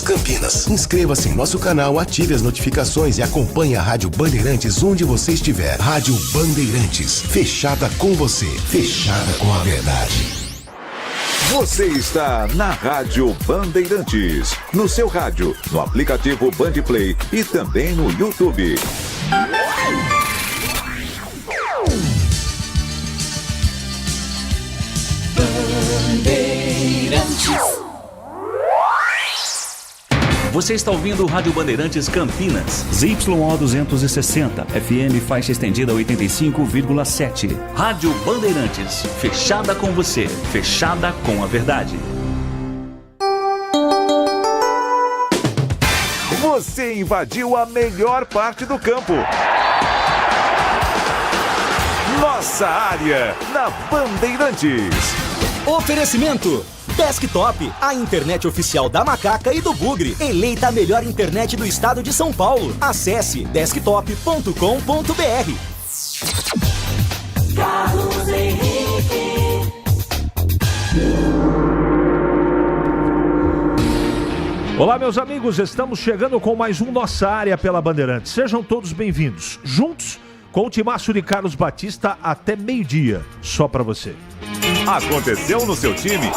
Campinas. Inscreva-se em nosso canal, ative as notificações e acompanhe a Rádio Bandeirantes onde você estiver. Rádio Bandeirantes, fechada com você, fechada com a verdade. Você está na Rádio Bandeirantes, no seu rádio, no aplicativo Bandplay e também no YouTube. Você está ouvindo o Rádio Bandeirantes Campinas, ZYO 260, FM faixa estendida 85,7. Rádio Bandeirantes, fechada com você, fechada com a verdade. Você invadiu a melhor parte do campo. Nossa área, na Bandeirantes. Oferecimento Desktop, a internet oficial da Macaca e do Bugre. Eleita a melhor internet do estado de São Paulo. Acesse desktop.com.br. Carlos Henrique. Olá, meus amigos, estamos chegando com mais um Nossa Área pela Bandeirantes. Sejam todos bem-vindos. Juntos com o timaço de Carlos Batista até meio-dia. Só pra você. Aconteceu no seu time?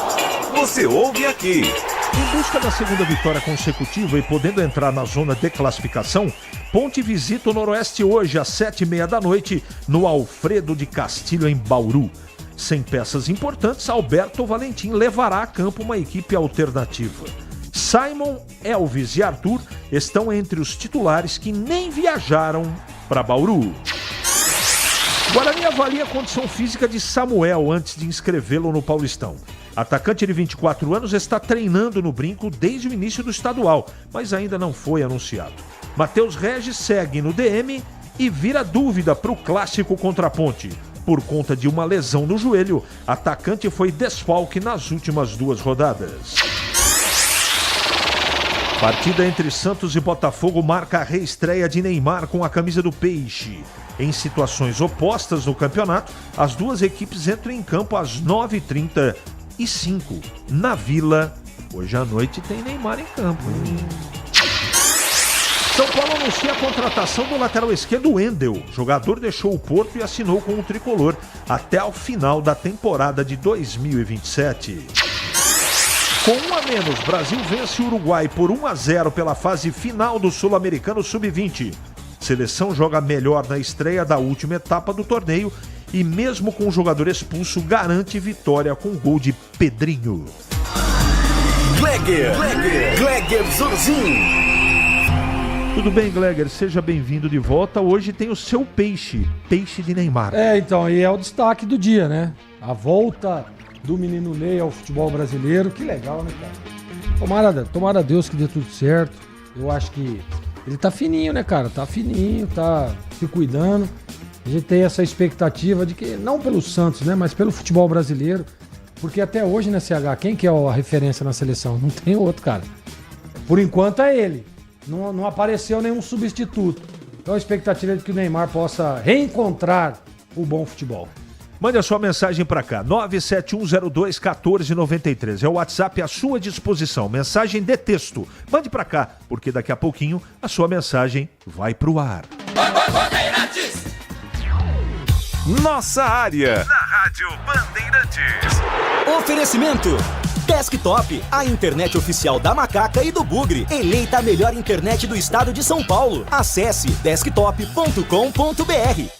Você ouve aqui. Em busca da segunda vitória consecutiva e podendo entrar na zona de classificação, Ponte visita o Noroeste hoje às 7h30 da noite no Alfredo de Castilho, em Bauru. Sem peças importantes, Alberto Valentim levará a campo uma equipe alternativa. Simon, Elvis e Arthur estão entre os titulares que nem viajaram para Bauru. Guarani avalia a condição física de Samuel antes de inscrevê-lo no Paulistão. Atacante de 24 anos está treinando no Brinco desde o início do estadual, mas ainda não foi anunciado. Matheus Regis segue no DM e vira dúvida para o clássico contra a Ponte. Por conta de uma lesão no joelho, atacante foi desfalque nas últimas 2 rodadas. Partida entre Santos e Botafogo marca a reestreia de Neymar com a camisa do Peixe. Em situações opostas no campeonato, as duas equipes entram em campo às 9h35 na Vila. Hoje à noite tem Neymar em campo. São Paulo anuncia a contratação do lateral esquerdo Wendel. O jogador deixou o Porto e assinou com o tricolor até ao final da temporada de 2027. Com 1 a menos, Brasil vence o Uruguai por 1-0 pela fase final do Sul-Americano Sub-20. Seleção joga melhor na estreia da última etapa do torneio e mesmo com o jogador expulso garante vitória com gol de Pedrinho. Gleger Zorzin. Tudo bem, Gleger? Seja bem-vindo de volta. Hoje tem o seu peixe de Neymar. Então, e é o destaque do dia, né? A volta do menino Ney ao futebol brasileiro. Que legal, né, cara? Tomara a Deus que dê tudo certo. Eu acho que ele tá fininho, né, cara? Tá fininho, tá se cuidando. A gente tem essa expectativa de que, não pelo Santos, né, mas pelo futebol brasileiro. Porque até hoje, né, CH, quem que é a referência na seleção? Não tem outro, cara. Por enquanto é ele. Não apareceu nenhum substituto. Então a expectativa é de que o Neymar possa reencontrar o bom futebol. Mande a sua mensagem para cá, 971021493. É o WhatsApp à sua disposição. Mensagem de texto. Mande para cá, porque daqui a pouquinho a sua mensagem vai pro ar. Nossa área, na Rádio Bandeirantes. Oferecimento Desktop, a internet oficial da Macaca e do Bugre. Eleita a melhor internet do estado de São Paulo. Acesse desktop.com.br.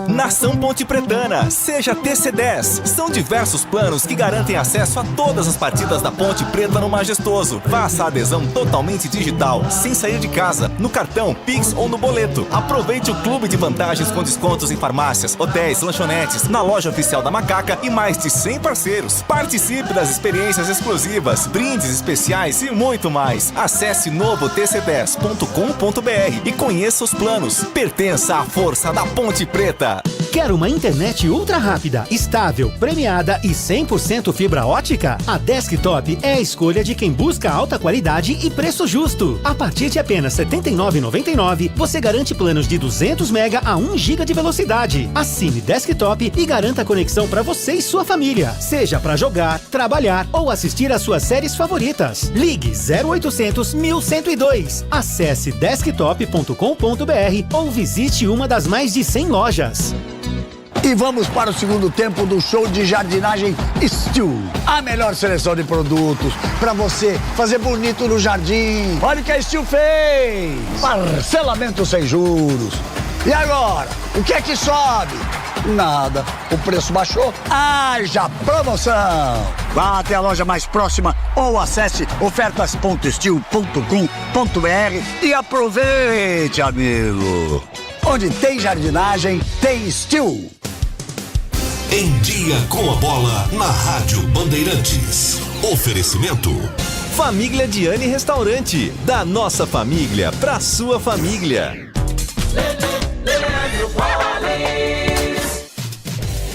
Nação Ponte Pretana, seja TC10. São diversos planos que garantem acesso a todas as partidas da Ponte Preta no Majestoso. Faça a adesão totalmente digital, sem sair de casa, no cartão, Pix ou no boleto. Aproveite o clube de vantagens com descontos em farmácias, hotéis, lanchonetes, na loja oficial da Macaca e mais de 100 parceiros. Participe das experiências exclusivas, brindes especiais e muito mais. Acesse novotc10.com.br e conheça os planos. Pertença à força da Ponte Preta. Quer uma internet ultra rápida, estável, premiada e 100% fibra ótica? A Desktop é a escolha de quem busca alta qualidade e preço justo. A partir de apenas R$ 79,99, você garante planos de 200 MB a 1 GB de velocidade. Assine Desktop e garanta conexão para você e sua família. Seja para jogar, trabalhar ou assistir às suas séries favoritas. Ligue 0800 1102. Acesse desktop.com.br ou visite uma das mais de 100 lojas. E vamos para o segundo tempo do show de jardinagem Steel. A melhor seleção de produtos para você fazer bonito no jardim. Olha o que a Steel fez. Parcelamento sem juros. E agora? O que é que sobe? Nada. O preço baixou? Haja promoção. Vá até a loja mais próxima ou acesse ofertas.steel.com.br e aproveite, amigo. Onde tem jardinagem, tem Steel. Em Dia com a Bola, na Rádio Bandeirantes. Oferecimento. Família Diani Restaurante. Da nossa família pra sua família.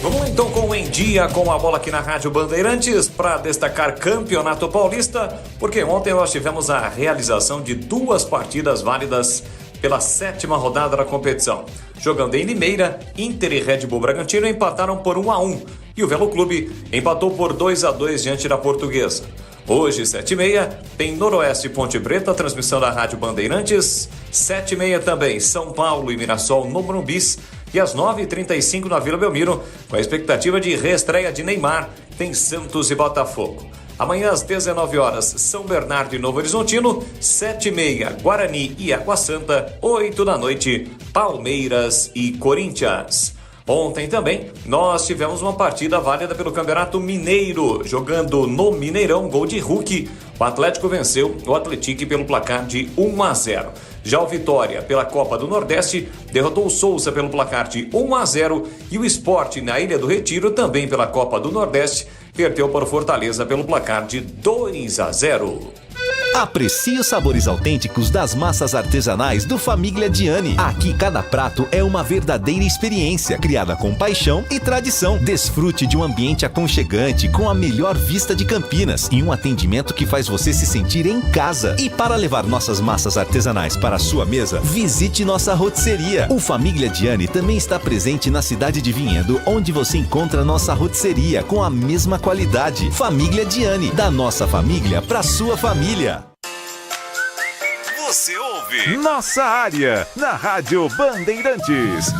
Vamos então com o Em Dia com a Bola aqui na Rádio Bandeirantes para destacar Campeonato Paulista, porque ontem nós tivemos a realização de 2 partidas válidas pela 7ª rodada da competição. Jogando em Limeira, Inter e Red Bull Bragantino empataram por 1-1 e o Velo Clube empatou por 2-2 diante da Portuguesa. Hoje, 7h30, tem Noroeste e Ponte Preta, transmissão da Rádio Bandeirantes. 7h30 também, São Paulo e Mirassol no Morumbis. E às 9h35 na Vila Belmiro, com a expectativa de reestreia de Neymar, tem Santos e Botafogo. Amanhã às 19 horas, São Bernardo e Novo Horizontino. 7h30, Guarani e Água Santa. 8 da noite, Palmeiras e Corinthians. Ontem também nós tivemos uma partida válida pelo Campeonato Mineiro. Jogando no Mineirão, gol de Hulk, o Atlético venceu o Atlético pelo placar de 1-0. Já o Vitória, pela Copa do Nordeste, derrotou o Souza pelo placar de 1-0 e o Sport, na Ilha do Retiro, também pela Copa do Nordeste, perdeu para o Fortaleza pelo placar de 2-0. Aprecie os sabores autênticos das massas artesanais do Família Diani. Aqui cada prato é uma verdadeira experiência, criada com paixão e tradição. Desfrute de um ambiente aconchegante com a melhor vista de Campinas e um atendimento que faz você se sentir em casa. E para levar nossas massas artesanais para a sua mesa, visite nossa rotisseria. O Família Diani também está presente na cidade de Vinhedo, onde você encontra nossa rotisseria com a mesma qualidade. Família Diani, da nossa família para sua família. Você ouve Nossa Área, na Rádio Bandeirantes.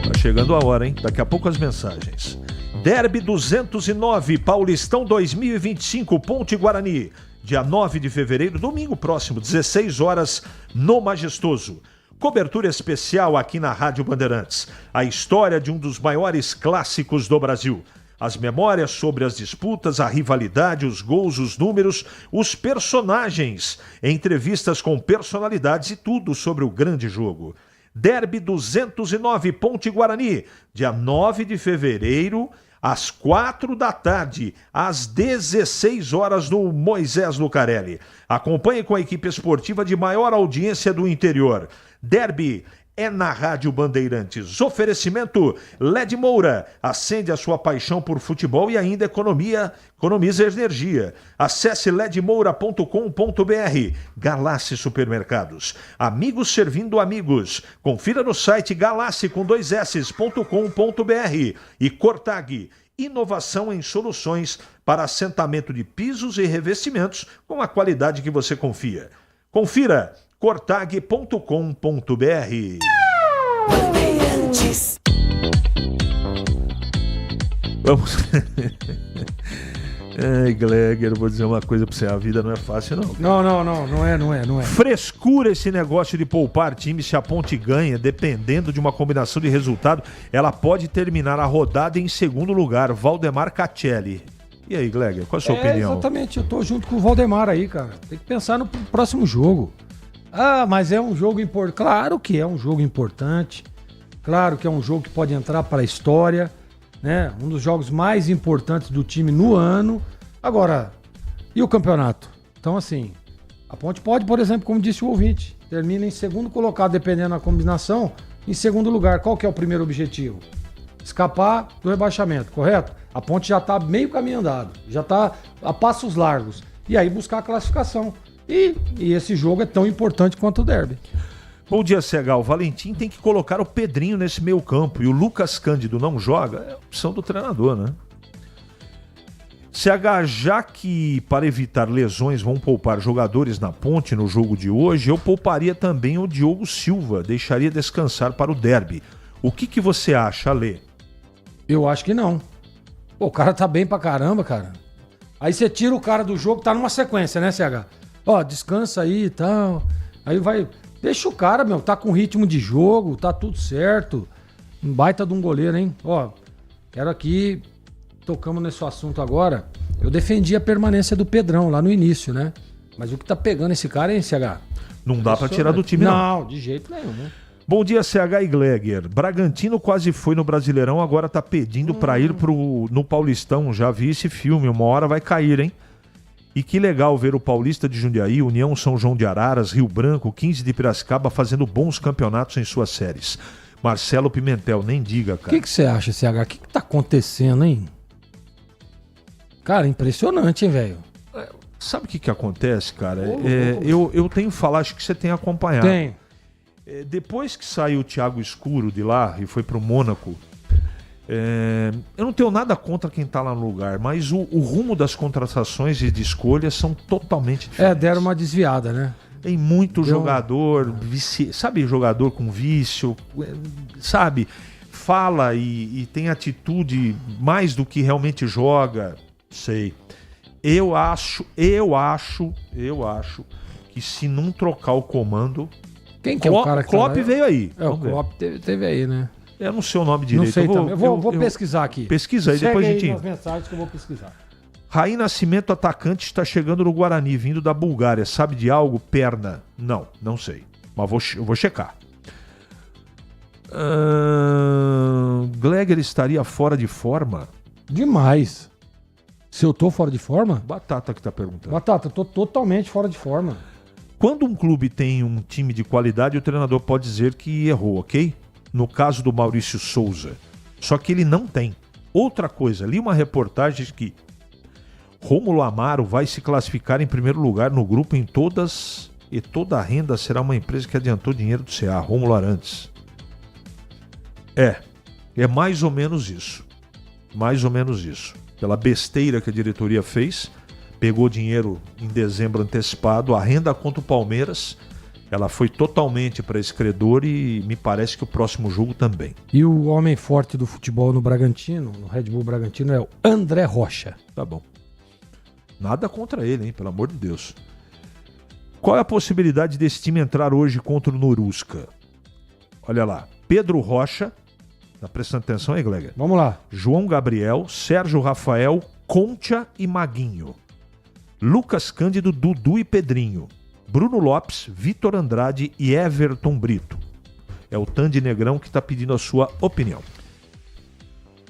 Tá chegando a hora, hein? Daqui a pouco as mensagens. Derby 209, Paulistão 2025, Ponte Guarani. Dia 9 de fevereiro, domingo próximo, 16 horas, no Majestoso. Cobertura especial aqui na Rádio Bandeirantes. A história de um dos maiores clássicos do Brasil. As memórias sobre as disputas, a rivalidade, os gols, os números, os personagens, entrevistas com personalidades e tudo sobre o grande jogo. Derby 209, Ponte Guarani, dia 9 de fevereiro, às 4 da tarde, às 16 horas no Moisés Lucarelli. Acompanhe com a equipe esportiva de maior audiência do interior. Derby é na Rádio Bandeirantes. Oferecimento LED Moura. Acende a sua paixão por futebol e ainda economiza energia. Acesse ledmoura.com.br. Galassi Supermercados. Amigos servindo amigos. Confira no site galassi.com.br. E Cortag. Inovação em soluções para assentamento de pisos e revestimentos com a qualidade que você confia. Confira cortag.com.br. Vamos. Ai, Gleger, eu vou dizer uma coisa pra você, a vida não é fácil, não. Não é. Frescura esse negócio de poupar time se a Ponte ganha, dependendo de uma combinação de resultado, ela pode terminar a rodada em segundo lugar. Valdemar Catelli. E aí, Gleger, qual a sua opinião? Exatamente, eu tô junto com o Valdemar aí, cara. Tem que pensar no próximo jogo. Ah, mas é um jogo importante. Claro que é um jogo importante. Claro que é um jogo que pode entrar para a história, né? Um dos jogos mais importantes do time no ano. Agora, e o campeonato? Então, assim, A Ponte pode, por exemplo, como disse o ouvinte, termina em segundo colocado, dependendo da combinação, em segundo lugar. Qual que é o primeiro objetivo? Escapar do rebaixamento, correto? A Ponte já está meio caminho andado, já está a passos largos. E aí buscar a classificação. E esse jogo é tão importante quanto o derby. Bom dia, CH. O Valentim tem que colocar o Pedrinho nesse meio campo e o Lucas Cândido não joga, é opção do treinador, né? CH, já que para evitar lesões vão poupar jogadores na Ponte no jogo de hoje, eu pouparia também o Diogo Silva, deixaria descansar para o derby. O que você acha, Alê? Eu acho que não. Pô, o cara tá bem pra caramba, cara. Aí você tira o cara do jogo, tá numa sequência, né, CH? Ó, descansa aí e tal. Aí vai... Deixa o cara, meu, tá com ritmo de jogo, tá tudo certo. Um baita de um goleiro, hein? Ó, quero aqui... Tocamos nesse assunto agora. Eu defendi a permanência do Pedrão lá no início, né? Mas o que tá pegando esse cara, hein, CH? Não dá pra tirar do time, não. Não, de jeito nenhum, né? Bom dia, CH e Gleger. Bragantino quase foi no Brasileirão, agora tá pedindo pra ir no Paulistão. Já vi esse filme, uma hora vai cair, hein? E que legal ver o Paulista de Jundiaí, União São João de Araras, Rio Branco, 15 de Piracicaba fazendo bons campeonatos em suas séries. Marcelo Pimentel, nem diga, cara. O que você acha, CH? O que tá acontecendo, hein? Cara, impressionante, hein, velho? Sabe o que acontece, cara? Eu tenho que falar, acho que você tem acompanhado. Tem. Depois que saiu o Thiago Escuro de lá e foi pro Mônaco, eu não tenho nada contra quem tá lá no lugar, mas o rumo das contratações e de escolhas são totalmente diferentes. Deram uma desviada, né? Tem muito jogador, sabe, jogador com vício, sabe? Fala e tem atitude mais do que realmente joga. Sei. Eu acho que se não trocar o comando... Quem que é o cara que Klopp veio aí. O Klopp teve aí, né? Eu não sei o nome direito. Não sei também. Eu vou pesquisar aqui. Pesquisa aí, depois a gente... Segue aí nas mensagens que eu vou pesquisar. Raí Nascimento, atacante, está chegando no Guarani, vindo da Bulgária. Sabe de algo? Perna. Não sei. Mas eu vou checar. Gleger estaria fora de forma? Demais. Se eu tô fora de forma? Batata que tá perguntando. Batata, eu tô totalmente fora de forma. Quando um clube tem um time de qualidade, o treinador pode dizer que errou, ok? No caso do Maurício Souza. Só que ele não tem. Outra coisa, li uma reportagem que Rômulo Amaro vai se classificar em primeiro lugar no grupo em todas e toda a renda será uma empresa que adiantou dinheiro do CA, Rômulo Arantes. É mais ou menos isso. Mais ou menos isso. Pela besteira que a diretoria fez, pegou dinheiro em dezembro antecipado, a renda contra o Palmeiras, ela foi totalmente para esse credor e me parece que o próximo jogo também. E o homem forte do futebol no Bragantino, no Red Bull Bragantino, é o André Rocha. Tá bom. Nada contra ele, hein? Pelo amor de Deus. Qual é a possibilidade desse time entrar hoje contra o Norusca? Olha lá. Pedro Rocha. Tá prestando atenção aí, Gleger? Vamos lá. João Gabriel, Sérgio Rafael, Concha e Maguinho. Lucas Cândido, Dudu e Pedrinho. Bruno Lopes, Vitor Andrade e Everton Brito. É o Tandy Negrão que está pedindo a sua opinião.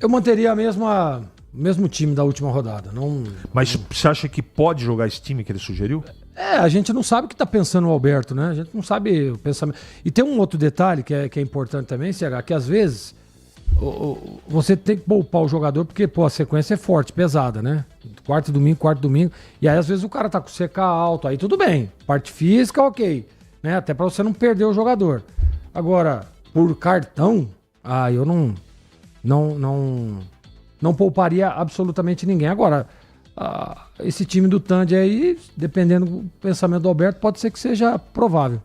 Eu manteria o mesmo time da última rodada. Mas você acha que pode jogar esse time que ele sugeriu? A gente não sabe o que está pensando o Alberto, né? A gente não sabe o pensamento. E tem um outro detalhe que é importante também, CH, que às vezes você tem que poupar o jogador porque a sequência é forte, pesada, né? Quarto domingo. E aí às vezes o cara tá com CK alto, aí tudo bem. Parte física, ok. Né? Até para você não perder o jogador. Agora, por cartão, eu não pouparia absolutamente ninguém. Agora, esse time do Tandy aí, dependendo do pensamento do Alberto, pode ser que seja provável.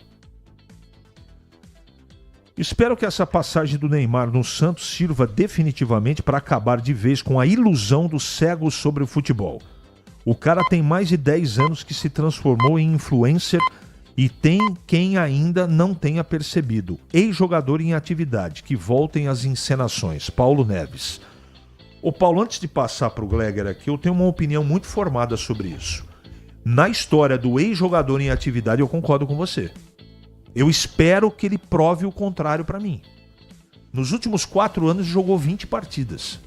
Espero que essa passagem do Neymar no Santos sirva definitivamente para acabar de vez com a ilusão dos cegos sobre o futebol. O cara tem mais de 10 anos que se transformou em influencer e tem quem ainda não tenha percebido. Ex-jogador em atividade, que voltem às encenações. Paulo Neves. Ô Paulo, antes de passar para o Gleger aqui, eu tenho uma opinião muito formada sobre isso. Na história do ex-jogador em atividade, eu concordo com você. Eu espero que ele prove o contrário para mim. Nos últimos 4 anos jogou 20 partidas.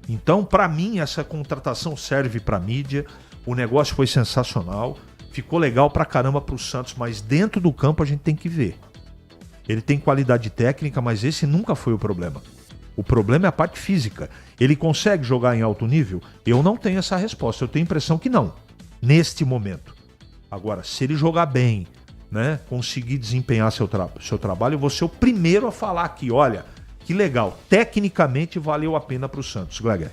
Então, para mim, essa contratação serve para mídia. O negócio foi sensacional. ficou legal pra caramba pro Santos, mas dentro do campo a gente tem que ver. Ele tem qualidade técnica, mas esse nunca foi o problema. O problema é a parte física. Ele consegue jogar em alto nível? Eu não tenho essa resposta. Eu tenho a impressão que não, neste momento. Agora, se ele jogar bem, né, conseguir desempenhar seu trabalho, eu vou ser o primeiro a falar aqui, olha, que legal. Tecnicamente valeu a pena pro Santos, Gleger.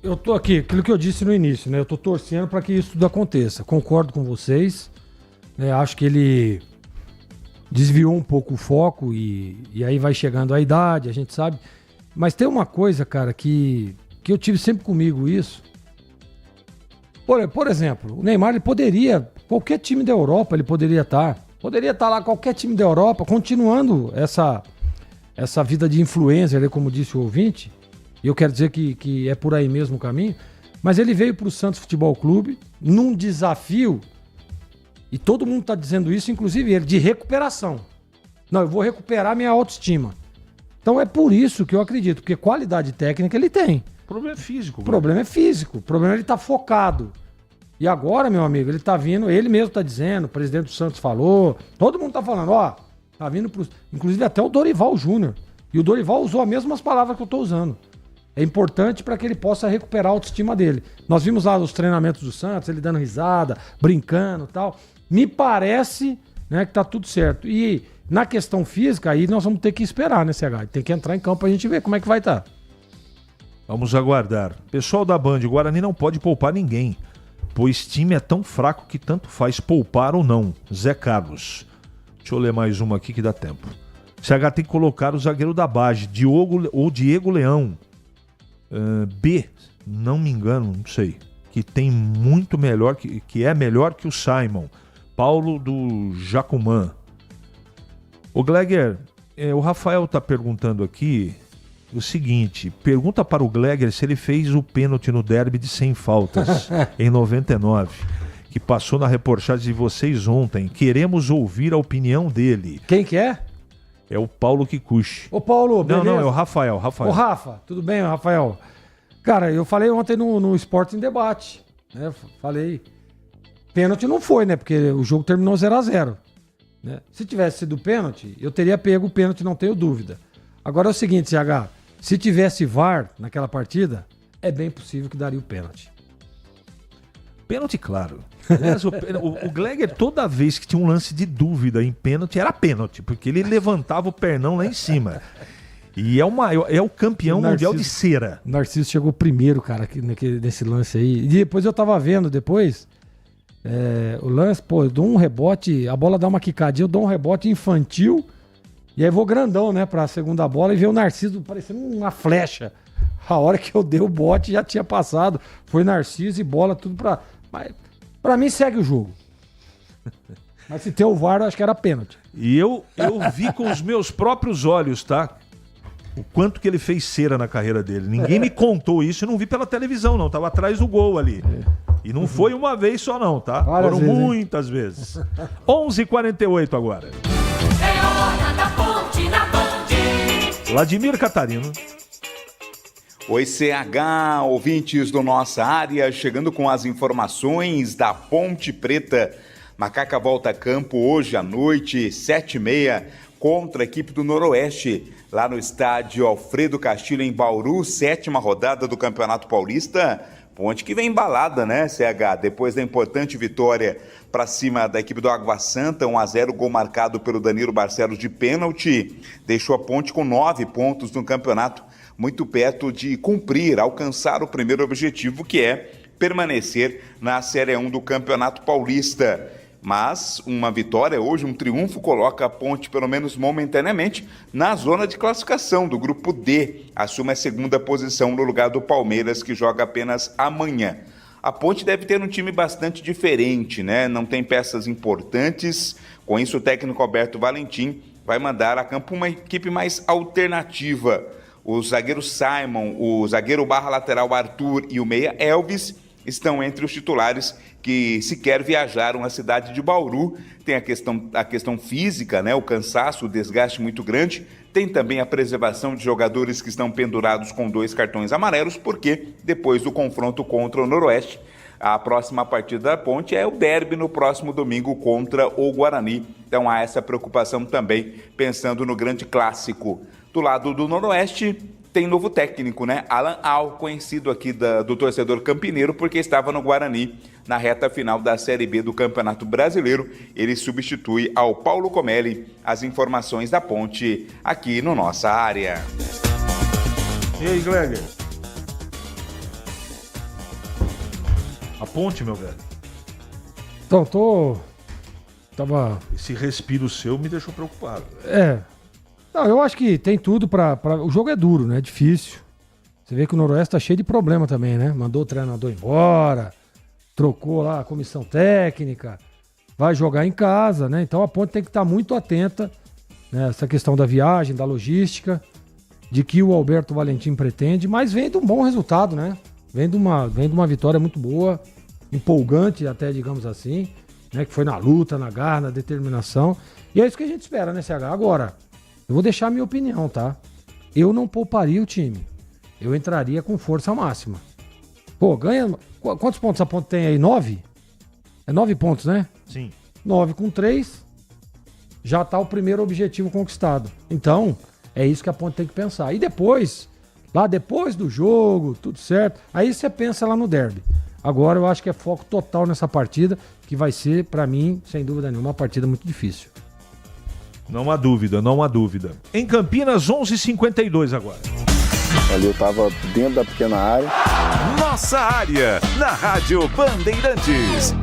Eu tô aqui, aquilo que eu disse no início, né? Eu tô torcendo para que isso tudo aconteça. Concordo com vocês, né? Acho que ele desviou um pouco o foco e aí vai chegando a idade, a gente sabe. Mas tem uma coisa, cara, que eu tive sempre comigo isso. Por exemplo, o Neymar, ele poderia, qualquer time da Europa ele poderia estar. Poderia estar lá qualquer time da Europa, continuando essa vida de influencer, como disse o ouvinte. E eu quero dizer que é por aí mesmo o caminho. Mas ele veio para o Santos Futebol Clube num desafio, e todo mundo está dizendo isso, inclusive ele, de recuperação. Não, eu vou recuperar minha autoestima. Então é por isso que eu acredito, porque qualidade técnica ele tem. O problema é físico. O problema é físico. O problema é ele estar focado. E agora, meu amigo, ele tá vindo, ele mesmo tá dizendo, o presidente do Santos falou, todo mundo tá falando, ó, tá vindo pro... Inclusive até o Dorival Júnior. E o Dorival usou as mesmas palavras que eu tô usando. É importante para que ele possa recuperar a autoestima dele. Nós vimos lá os treinamentos do Santos, ele dando risada, brincando e tal. Me parece, né, que tá tudo certo. E na questão física, aí nós vamos ter que esperar, né, CH? Tem que entrar em campo pra gente ver como é que vai estar. Vamos aguardar. Pessoal da Band, o Guarani não pode poupar ninguém, pois time é tão fraco que tanto faz poupar ou não. Zé Carlos. Deixa eu ler mais uma aqui que dá tempo. CH tem que colocar o zagueiro da base, Diego Leão. B, não me engano, não sei, que tem muito melhor, que é melhor que o Simon. Paulo do Jacumã. O Gleger, o Rafael tá perguntando aqui o seguinte, pergunta para o Gleger se ele fez o pênalti no derby de 100 faltas em 99, que passou na reportagem de vocês ontem. Queremos ouvir a opinião dele. Quem que é? É o Paulo Kikuchi. Ô Paulo, beleza? Não, é o Rafael. Ô Rafa, tudo bem, Rafael? Cara, eu falei ontem no Esporte em Debate, né? Falei, pênalti não foi, né? Porque o jogo terminou 0-0, né? Se tivesse sido pênalti, eu teria pego o pênalti, não tenho dúvida. Agora é o seguinte, CH, se tivesse VAR naquela partida, é bem possível que daria o pênalti. Pênalti, claro. Aliás, o Gleger, toda vez que tinha um lance de dúvida em pênalti, era pênalti, porque ele levantava o pernão lá em cima. E é o campeão mundial de cera. O Narciso chegou primeiro, cara, nesse lance aí. E depois eu tava vendo, o lance, pô, eu dou um rebote, a bola dá uma quicadinha, eu dou um rebote infantil, e aí vou grandão, né, pra segunda bola, e ver o Narciso parecendo uma flecha. A hora que eu dei o bote já tinha passado. Foi Narciso e bola, tudo pra... Mas, pra mim, segue o jogo. Mas se tem o VAR, eu acho que era pênalti. E eu vi com os meus próprios olhos, tá? O quanto que ele fez cera na carreira dele. Ninguém me contou isso, eu não vi pela televisão, não. Tava atrás do gol ali. E não foi uma vez só, não, tá? Várias Foram vezes, muitas vezes. 11h48 agora. É hora da Ponte na Band. Vladimir Catarino. Oi, CH, ouvintes do Nossa Área, chegando com as informações da Ponte Preta. Macaca volta a campo hoje à noite, 7h30, contra a equipe do Noroeste, lá no estádio Alfredo Castilho, em Bauru, 7ª rodada do Campeonato Paulista. Ponte que vem embalada, né, CH? Depois da importante vitória para cima da equipe do Água Santa, 1-0, gol marcado pelo Danilo Barcelos de pênalti, deixou a Ponte com 9 pontos no campeonato, muito perto de cumprir, alcançar o primeiro objetivo, que é permanecer na Série 1 do Campeonato Paulista. Mas uma vitória hoje, um triunfo, coloca a Ponte, pelo menos momentaneamente, na zona de classificação do Grupo D. Assume a segunda posição no lugar do Palmeiras, que joga apenas amanhã. A Ponte deve ter um time bastante diferente, né? Não tem peças importantes. Com isso, o técnico Alberto Valentim vai mandar a campo uma equipe mais alternativa. O zagueiro Simon, o zagueiro /lateral Arthur e o meia Elvis estão entre os titulares que sequer viajaram à cidade de Bauru. Tem a questão física, né? O cansaço, o desgaste muito grande. Tem também a preservação de jogadores que estão pendurados com 2 cartões amarelos, porque depois do confronto contra o Noroeste, A próxima partida da Ponte é o derby no próximo domingo contra o Guarani. Então há essa preocupação também, pensando no grande clássico. Do lado do Noroeste, tem novo técnico, né? Alan Al, conhecido aqui do torcedor campineiro, porque estava no Guarani na reta final da Série B do Campeonato Brasileiro. Ele substitui ao Paulo Comelli. As informações da Ponte aqui no Nossa Área. E aí, Gleger? A Ponte, meu velho? Então, Esse respiro seu me deixou preocupado. Não, eu acho que tem tudo pra... O jogo é duro, né? É difícil. Você vê que o Noroeste tá cheio de problema também, né? Mandou o treinador embora, trocou lá a comissão técnica, vai jogar em casa, né? Então a Ponte tem que estar muito atenta, né? Essa questão da viagem, da logística, de que o Alberto Valentim pretende, mas vem de um bom resultado, né? Vem de uma vitória muito boa, empolgante até, digamos assim, né? Que foi na luta, na garra, na determinação. E é isso que a gente espera, né, CH? Agora, eu vou deixar a minha opinião, tá? Eu não pouparia o time. Eu entraria com força máxima. Pô, ganha... Quantos pontos a Ponte tem aí? 9? É 9 pontos, né? Sim. 9 com 3, já tá o primeiro objetivo conquistado. Então, é isso que a Ponte tem que pensar. E depois, lá depois do jogo, tudo certo, aí você pensa lá no derby. Agora eu acho que é foco total nessa partida, que vai ser, pra mim, sem dúvida nenhuma, uma partida muito difícil. Não há dúvida, não há dúvida. Em Campinas, 11h52 agora. Ali eu tava dentro da pequena área. Nossa Área, na Rádio Bandeirantes.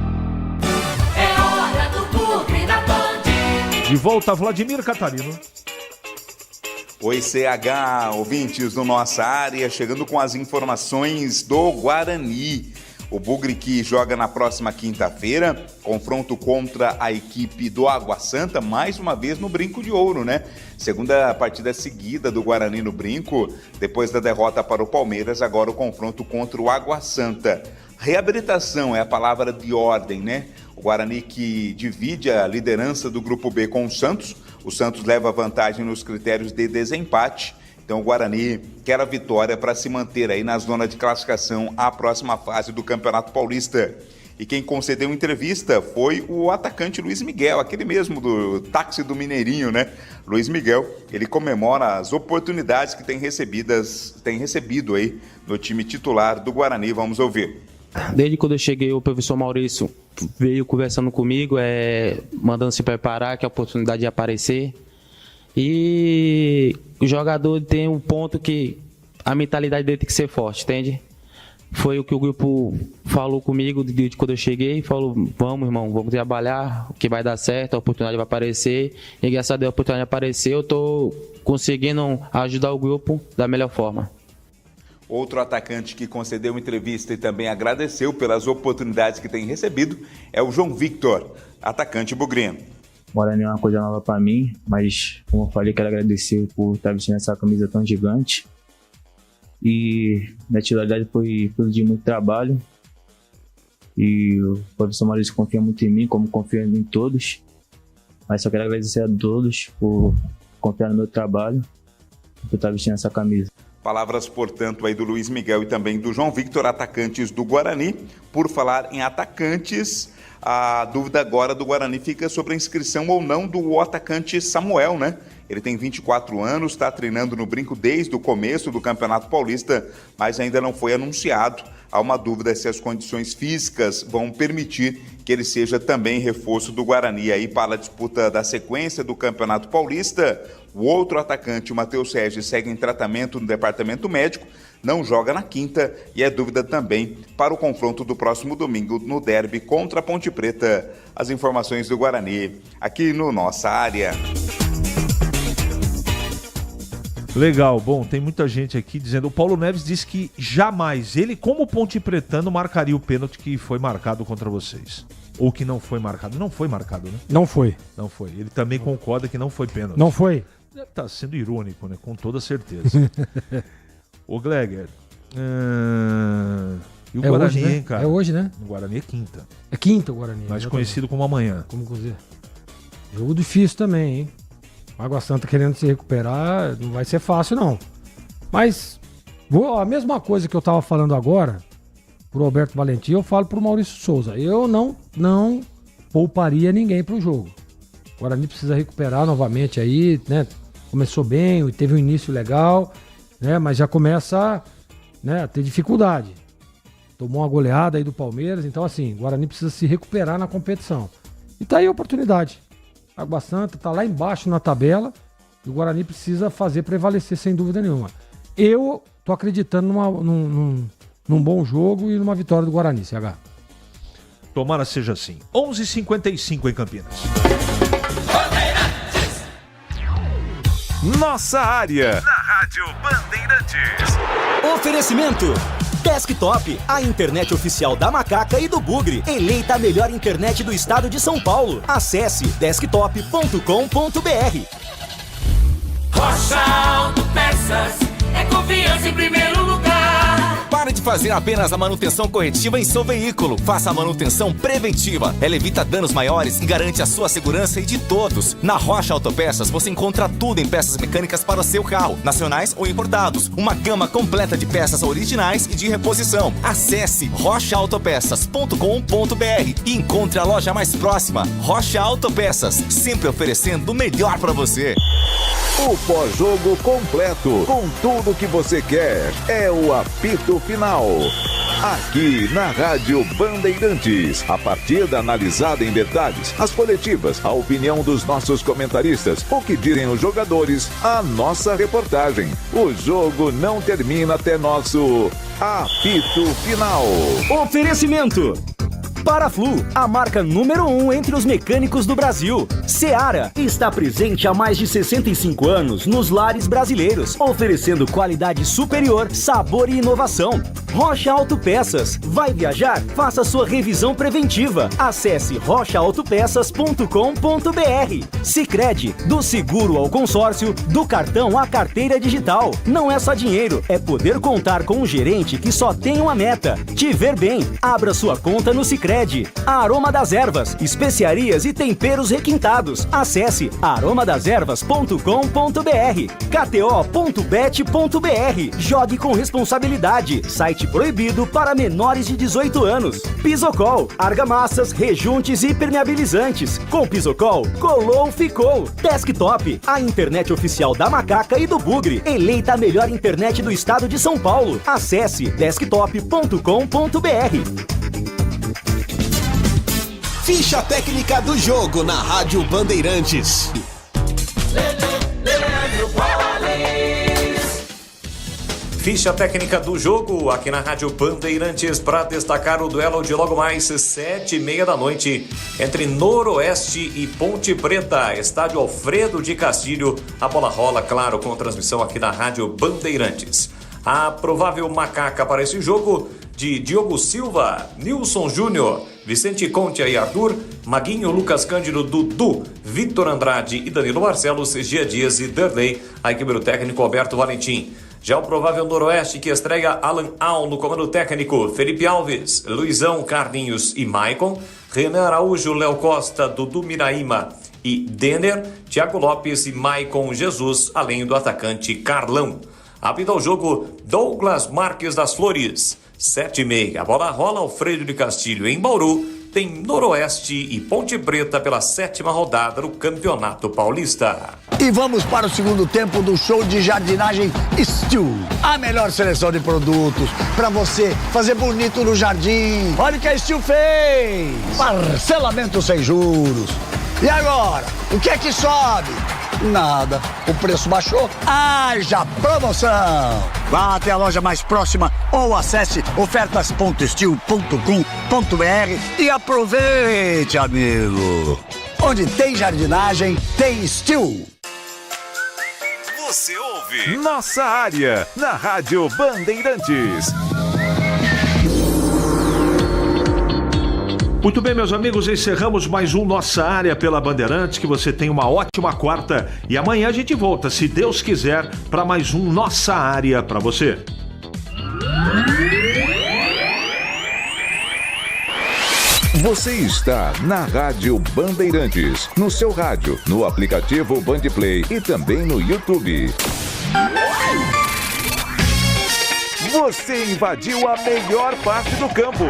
É hora do Bugre da Band. De volta, Vladimir Catarino. Oi, CH, ouvintes do Nossa Área, chegando com as informações do Guarani. O Bugre que joga na próxima quinta-feira, confronto contra a equipe do Água Santa, mais uma vez no Brinco de Ouro, né? Segunda partida seguida do Guarani no Brinco, depois da derrota para o Palmeiras, agora o confronto contra o Água Santa. Reabilitação é a palavra de ordem, né? O Guarani que divide a liderança do Grupo B com o Santos leva vantagem nos critérios de desempate. Então o Guarani quer a vitória para se manter aí na zona de classificação à próxima fase do Campeonato Paulista. E quem concedeu entrevista foi o atacante Luiz Miguel, aquele mesmo do táxi do Mineirinho, né? Luiz Miguel, ele comemora as oportunidades que tem recebido aí no time titular do Guarani. Vamos ouvir. Desde quando eu cheguei, o professor Maurício veio conversando comigo, mandando se preparar, que a oportunidade de aparecer. E o jogador tem um ponto que a mentalidade dele tem que ser forte, entende? Foi o que o grupo falou comigo de quando eu cheguei, falou, vamos irmão, vamos trabalhar, que vai dar certo, a oportunidade vai aparecer. E graças a Deus a oportunidade apareceu, eu estou conseguindo ajudar o grupo da melhor forma. Outro atacante que concedeu entrevista e também agradeceu pelas oportunidades que tem recebido é o João Victor, atacante bugrino. Guarani é uma coisa nova para mim, mas como eu falei, quero agradecer por estar vestindo essa camisa tão gigante. E minha titularidade foi fruto de muito trabalho. E o professor Maurício confia muito em mim, como confia em todos. Mas só quero agradecer a todos por confiar no meu trabalho e por estar vestindo essa camisa. Palavras, portanto, aí do Luiz Miguel e também do João Victor, atacantes do Guarani. Por falar em atacantes, a dúvida agora do Guarani fica sobre a inscrição ou não do atacante Samuel, né? Ele tem 24 anos, está treinando no Brinco desde o começo do Campeonato Paulista, mas ainda não foi anunciado. Há uma dúvida se as condições físicas vão permitir que ele seja também reforço do Guarani. Aí para a disputa da sequência do Campeonato Paulista, o outro atacante, o Matheus Regis, segue em tratamento no departamento médico, não joga na quinta e é dúvida também para o confronto do próximo domingo no derby contra a Ponte Preta. As informações do Guarani aqui no Nossa Área. Legal, bom, tem muita gente aqui dizendo, o Paulo Neves disse que jamais ele, como Ponte Pretano, marcaria o pênalti que foi marcado contra vocês. Ou que não foi marcado. Não foi marcado, né? Não foi. Não foi. Ele também concorda que não foi pênalti. Não foi? Tá sendo irônico, né? Com toda certeza. Ô, Gleger, e o Guarani, hoje, né? hein, cara? É hoje, né? O Guarani é quinta. É quinta o Guarani. Mais conhecido como amanhã. Como dizer? Jogo difícil também, hein? Água Santa querendo se recuperar, não vai ser fácil, não. Mas, a mesma coisa que eu tava falando agora, pro Alberto Valentim, eu falo pro Maurício Souza. Eu não pouparia ninguém pro jogo. O Guarani precisa recuperar novamente aí, né? Começou bem, teve um início legal, né? Mas já começa, né, a ter dificuldade. Tomou uma goleada aí do Palmeiras, então assim, o Guarani precisa se recuperar na competição. E tá aí a oportunidade. Água Santa tá lá embaixo na tabela e o Guarani precisa fazer prevalecer sem dúvida nenhuma. Eu tô acreditando num bom jogo e numa vitória do Guarani, CH. Tomara seja assim. 11h55 em Campinas. Nossa área, na Rádio Bandeirantes. Oferecimento Desktop, a internet oficial da Macaca e do Bugre. Eleita a melhor internet do estado de São Paulo. Acesse desktop.com.br. Rocha Autopeças é confiança em primeiro lugar. Pare de fazer apenas a manutenção corretiva em seu veículo. Faça a manutenção preventiva. Ela evita danos maiores e garante a sua segurança e de todos. Na Rocha Autopeças você encontra tudo em peças mecânicas para o seu carro, nacionais ou importados. Uma gama completa de peças originais e de reposição. Acesse rochaautopeças.com.br e encontre a loja mais próxima. Rocha Autopeças, sempre oferecendo o melhor para você. O pós-jogo completo, com tudo que você quer, é o apito final. Aqui na Rádio Bandeirantes, a partida analisada em detalhes, as coletivas, a opinião dos nossos comentaristas, o que dizem os jogadores, a nossa reportagem. O jogo não termina até nosso apito final. Oferecimento Paraflu, a marca número 1 entre os mecânicos do Brasil. Seara está presente há mais de 65 anos nos lares brasileiros, oferecendo qualidade superior, sabor e inovação. Rocha Autopeças. Vai viajar? Faça sua revisão preventiva. Acesse rochaautopeças.com.br. Sicredi, do seguro ao consórcio, do cartão à carteira digital. Não é só dinheiro, é poder contar com um gerente que só tem uma meta: te ver bem. Abra sua conta no Sicredi. Aroma das Ervas, especiarias e temperos requintados. Acesse aromadeservas.com.br. kto.bet.br. Jogue com responsabilidade. Site proibido para menores de 18 anos. Pisocol, argamassas, rejuntes e impermeabilizantes. Com Pisocol, colou, ficou. Desktop, a internet oficial da Macaca e do Bugre. Eleita a melhor internet do estado de São Paulo. Acesse desktop.com.br. Ficha técnica do jogo na Rádio Bandeirantes. Ficha técnica do jogo aqui na Rádio Bandeirantes para destacar o duelo de logo mais 7h30 da noite entre Noroeste e Ponte Preta, estádio Alfredo de Castilho. A bola rola, claro, com transmissão aqui na Rádio Bandeirantes. A provável macaca para esse jogo: de Diogo Silva, Nilson Júnior, Vicente Conte e Arthur, Maguinho, Lucas Cândido, Dudu, Vitor Andrade e Danilo Barcelos, Gia Dias e Derlei. A equipe do técnico Alberto Valentim. Já o provável Noroeste, que estreia Alan Al no comando técnico, Felipe Alves, Luizão, Carlinhos e Maicon, Renan Araújo, Léo Costa, Dudu Miraíma e Denner, Thiago Lopes e Maicon Jesus, além do atacante Carlão. Apita ao jogo Douglas Marques das Flores. 7h30, a bola rola Alfredo de Castilho em Bauru. Tem Noroeste e Ponte Preta pela 7ª rodada do Campeonato Paulista. E vamos para o segundo tempo do show de jardinagem Steel. A melhor seleção de produtos para você fazer bonito no jardim. Olha o que a Steel fez. Parcelamento sem juros. E agora, o que é que sobe? Nada. O preço baixou? Haja promoção! Vá até a loja mais próxima ou acesse ofertas.steel.com.br e aproveite, amigo! Onde tem jardinagem, tem Steel! Você ouve Nossa Área na Rádio Bandeirantes. Muito bem, meus amigos, encerramos mais um Nossa Área pela Bandeirantes. Que você tenha uma ótima quarta e amanhã a gente volta, se Deus quiser, para mais um Nossa Área para você. Você está na Rádio Bandeirantes, no seu rádio, no aplicativo Bandplay e também no YouTube. Você invadiu a melhor parte do campo.